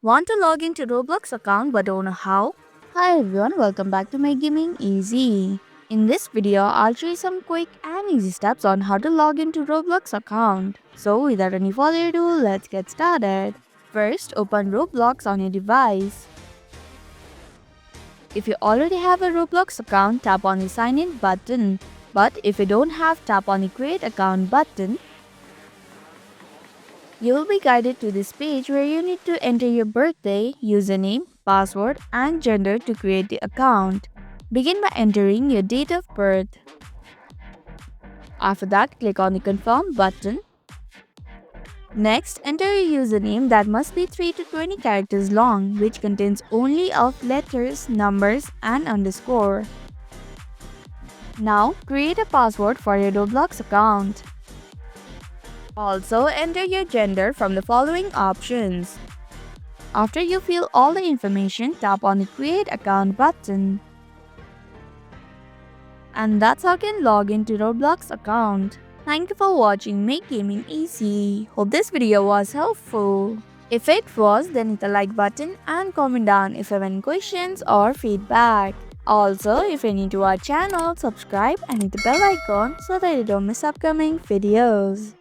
Want to log into Roblox account but don't know how? Hi everyone, welcome back to my Gaming Easy. In this video, I'll show you some quick and easy steps on how to log into Roblox account. So without any further ado, let's get started. First, open Roblox on your device. If you already have a Roblox account, tap on the sign in button. But if you don't have, tap on the create account button. You will be guided to this page where you need to enter your birthday, username, password, and gender to create the account. Begin by entering your date of birth. After that, click on the confirm button. Next, enter your username that must be 3 to 20 characters long, which contains only of letters, numbers, and underscore. Now, create a password for your Roblox account. Also, enter your gender from the following options. After you fill all the information, tap on the Create Account button. And that's how you can log into Roblox account. Thank you for watching Make Gaming Easy. Hope this video was helpful. If it was, then hit the like button and comment down if you have any questions or feedback. Also, if you're new to our channel, subscribe and hit the bell icon so that you don't miss upcoming videos.